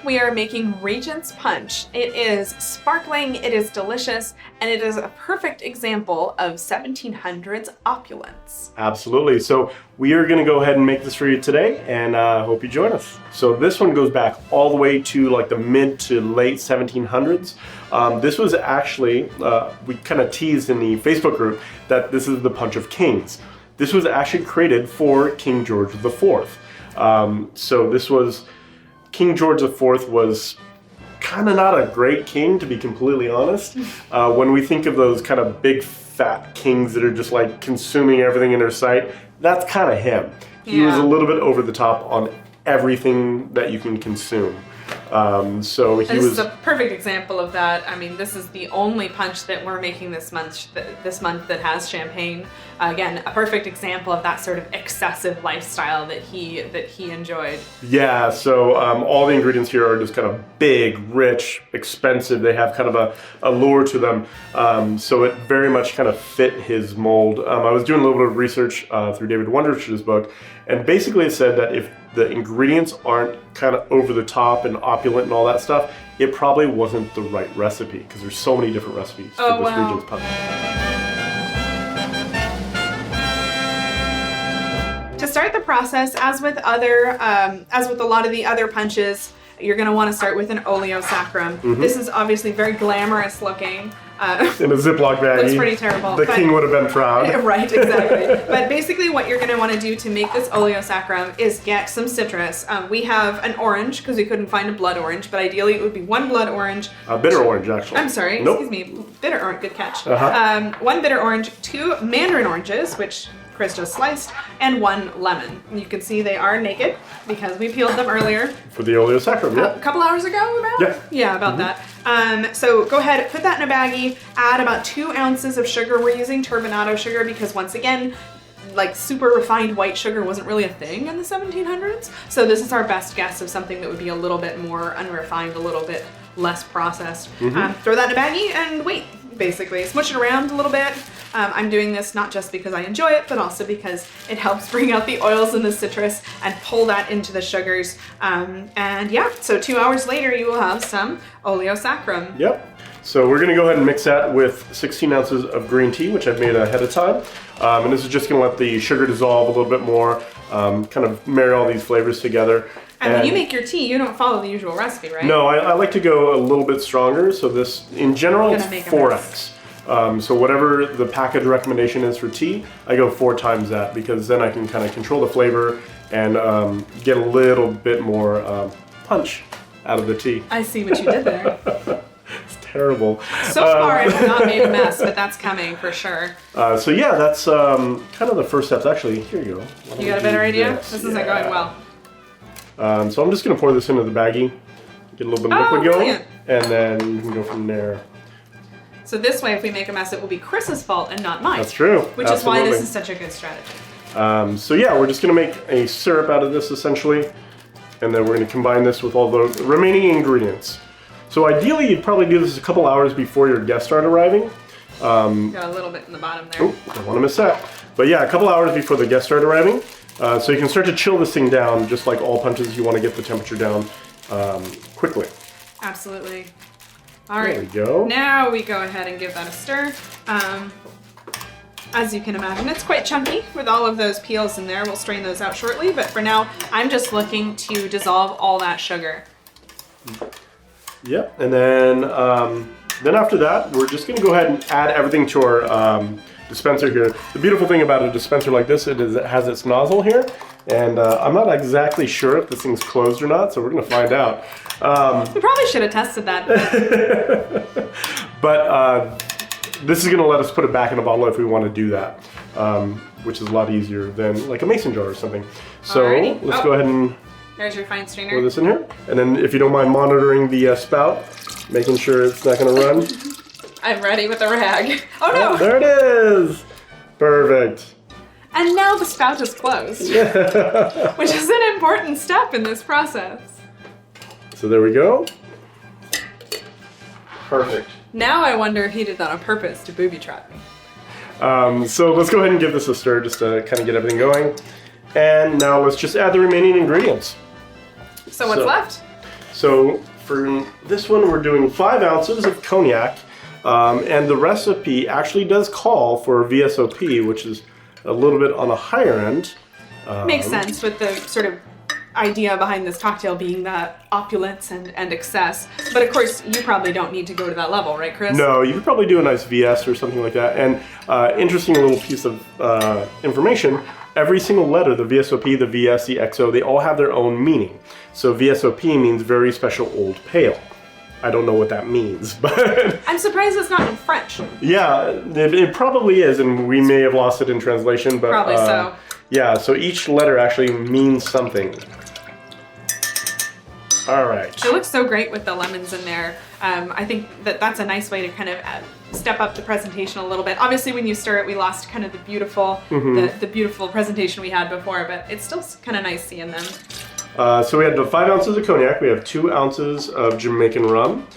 we are making Regent's Punch. It is sparkling, it is delicious, and it is a perfect example of 1700s opulence. Absolutely. So we are going to go ahead and make this for you today, and hope you join us. So this one goes back all the way to like the mid to late 1700s. This was actually, we kind of teased in the Facebook group that this is the Punch of Kings. This was actually created for King George IV. So this was, King George IV was kind of not a great king, to be completely honest. When we think of those kind of big fat kings that are just like consuming everything in their sight, that's kind of him. He was a little bit over the top on everything that you can consume. So he this is a perfect example of that. I mean, this is the only punch that we're making this month that has champagne. Again, a perfect example of that sort of excessive lifestyle that he enjoyed. Yeah, so all the ingredients here are just kind of big, rich, expensive. They have kind of a allure to them. So it very much kind of fit his mold. I was doing a little bit of research through David Wondrich's book, and basically it said that if the ingredients aren't kind of over the top and opulent and all that stuff, it probably wasn't the right recipe, because there's so many different recipes for this Regent's Punch. To start the process, as with a lot of the other punches, you're going to want to start with an oleo sacrum. This is obviously very glamorous looking. In a Ziploc bag. Looks pretty terrible. The king would have been proud. Right, exactly. But basically what you're going to want to do to make this oleo sacrum is get some citrus. We have an orange, because we couldn't find a blood orange, but ideally it would be one blood orange. A bitter orange, actually. I'm sorry, nope. Excuse me. Bitter orange, good catch. Uh-huh. 1 bitter orange, 2 mandarin oranges, which Chris just sliced, and 1 lemon. And you can see they are naked because we peeled them earlier. For the oleo sacrum, yeah. A couple hours ago, about? Yeah. Yeah, about that. So go ahead, put that in a baggie, add about 2 ounces of sugar. We're using turbinado sugar because, once again, like super refined white sugar wasn't really a thing in the 1700s. So this is our best guess of something that would be a little bit more unrefined, a little bit less processed. Throw that in a baggie and wait, basically. Smush it around a little bit. I'm doing this not just because I enjoy it, but also because it helps bring out the oils in the citrus and pull that into the sugars. And yeah, so 2 hours later, you will have some oleo sacrum. Yep. So we're going to go ahead and mix that with 16 ounces of green tea, which I've made ahead of time. And this is just going to let the sugar dissolve a little bit more, kind of marry all these flavors together. And when you make your tea, you don't follow the usual recipe, right? No, I like to go a little bit stronger. So this, in general, it's 4x. So whatever the package recommendation is for tea, I go 4 times that, because then I can kind of control the flavor and get a little bit more punch out of the tea. I see what you did there. It's terrible. So far, I've not made a mess, but that's coming for sure. So yeah, that's kind of the first steps. Actually, here you go. You got a better idea? This isn't going well. So I'm just going to pour this into the baggie, get a little bit of liquid going, brilliant. And then you can go from there. So this way, if we make a mess, it will be Chris's fault and not mine. That's true. Which is why this is such a good strategy. So yeah, we're just going to make a syrup out of this essentially, and then we're going to combine this with all the remaining ingredients. So ideally, you'd probably do this a couple hours before your guests start arriving. Got a little bit in the bottom there. Oh, don't want to miss that. But yeah, a couple hours before the guests start arriving. So you can start to chill this thing down, just like all punches, you want to get the temperature down quickly. Absolutely. All right. There we go. Now we go ahead and give that a stir. As you can imagine, it's quite chunky with all of those peels in there. We'll strain those out shortly, but for now, I'm just looking to dissolve all that sugar. Yep, and then after that, we're just going to go ahead and add everything to our dispenser here. The beautiful thing about a dispenser like this is it has its nozzle here, and I'm not exactly sure if this thing's closed or not, so we're going to find out. We probably should have tested that. But this is going to let us put it back in a bottle if we want to do that, which is a lot easier than like a mason jar or something. So Alrighty. let's go ahead and There's your fine strainer. pour this in here. And then if you don't mind monitoring the spout, making sure it's not going to run. I'm ready with a rag. Oh no! Oh, there it is! Perfect. And now the spout is closed, which is an important step in this process. So there we go. Perfect. Now I wonder if he did that on purpose to booby trap me. So let's go ahead and give this a stir just to kind of get everything going. And now let's just add the remaining ingredients. So what's left? So for this one, we're doing 5 ounces of cognac, and the recipe actually does call for VSOP, which is a little bit on the higher end. Makes sense with the sort of idea behind this cocktail being that opulence and excess. But of course, you probably don't need to go to that level, right, Chris? No, you could probably do a nice VS or something like that. And interesting little piece of information, every single letter, the VSOP, the VS, the XO, they all have their own meaning. So VSOP means very special old pale. I don't know what that means, but... I'm surprised it's not in French. Yeah, it probably is, and we may have lost it in translation, but... Probably so. Yeah, so each letter actually means something. All right. It looks so great with the lemons in there. I think that's a nice way to kind of step up the presentation a little bit. Obviously, when you stir it, we lost kind of the beautiful, the beautiful presentation we had before, but it's still kind of nice seeing them. So we had the 5 ounces of cognac. We have 2 ounces of Jamaican rum.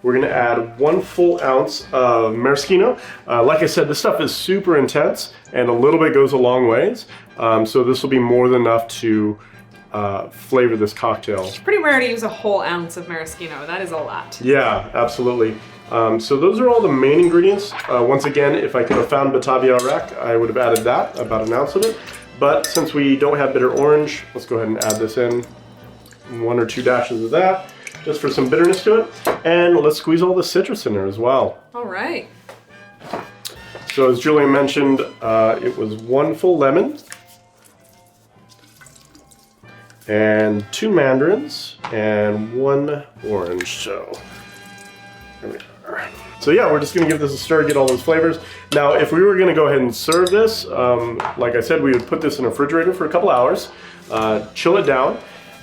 We're gonna add 1 full ounce of maraschino. Like I said, this stuff is super intense, and a little bit goes a long ways. So this will be more than enough to flavor this cocktail. It's pretty rare to use a whole ounce of maraschino. That is a lot. Yeah, absolutely. So those are all the main ingredients. Once again, if I could have found Batavia Rec, I would have added that, about an ounce of it. But since we don't have bitter orange, let's go ahead and add this in. 1 or 2 dashes of that, just for some bitterness to it. And let's squeeze all the citrus in there as well. All right. So as Julian mentioned, it was 1 full lemon, and 2 mandarins, and 1 orange. So there we are. So yeah, we're just gonna give this a stir, get all those flavors. Now, if we were gonna go ahead and serve this, like I said, we would put this in a refrigerator for a couple hours, chill it down,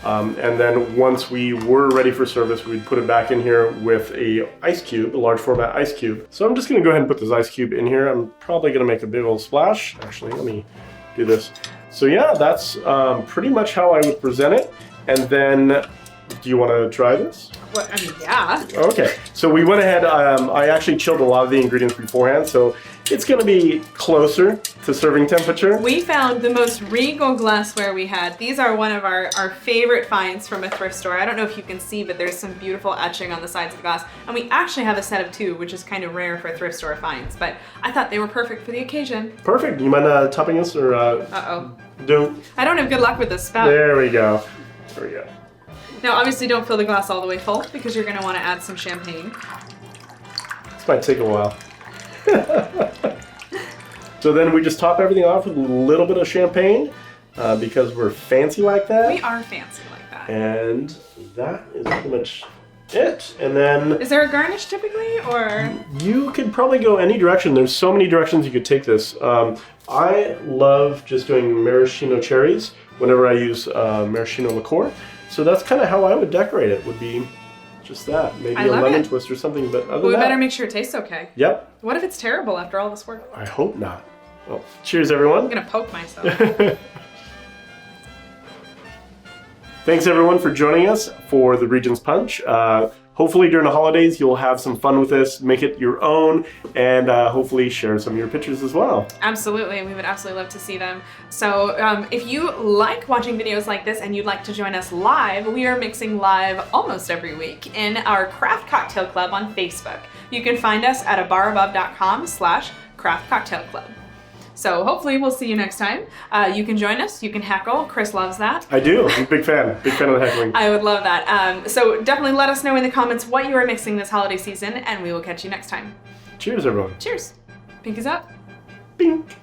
and then once we were ready for service, we'd put it back in here with a ice cube, a large format ice cube. So I'm just gonna go ahead and put this ice cube in here. I'm probably gonna make a big old splash. Actually, let me do this. So yeah, that's pretty much how I would present it. And then, do you want to try this? Well, I mean, yeah. Okay, so we went ahead, I actually chilled a lot of the ingredients beforehand, so it's going to be closer to serving temperature. We found the most regal glassware we had. These are one of our favorite finds from a thrift store. I don't know if you can see, but there's some beautiful etching on the sides of the glass. And we actually have a set of 2, which is kind of rare for thrift store finds, but I thought they were perfect for the occasion. Perfect. You mind topping us or? Uh-oh. Don't. I don't have good luck with this spout. There we go. There we go. Now, obviously, don't fill the glass all the way full because you're going to want to add some champagne. This might take a while. So then we just top everything off with a little bit of champagne because we're fancy like that. We are fancy like that. And that is pretty much it. And then... Is there a garnish typically, or...? You could probably go any direction. There's so many directions you could take this. I love just doing maraschino cherries whenever I use maraschino liqueur. So that's kind of how I would decorate it, would be just that. Maybe a lemon twist or something, but other than that... We better make sure it tastes okay. Yep. What if it's terrible after all this work? I hope not. Well, cheers, everyone. I'm gonna poke myself. Thanks, everyone, for joining us for the Regent's Punch. Hopefully, during the holidays, you'll have some fun with this, make it your own, and hopefully share some of your pictures as well. Absolutely, we would absolutely love to see them. So if you like watching videos like this and you'd like to join us live, we are mixing live almost every week in our Craft Cocktail Club on Facebook. You can find us at abarabove.com/craftcocktailclub. So hopefully we'll see you next time. You can join us. You can heckle. Chris loves that. I do. I'm a big fan. Big fan of the heckling. I would love that. So definitely let us know in the comments what you are mixing this holiday season, and we will catch you next time. Cheers, everyone. Cheers. Pinkies up. Pink.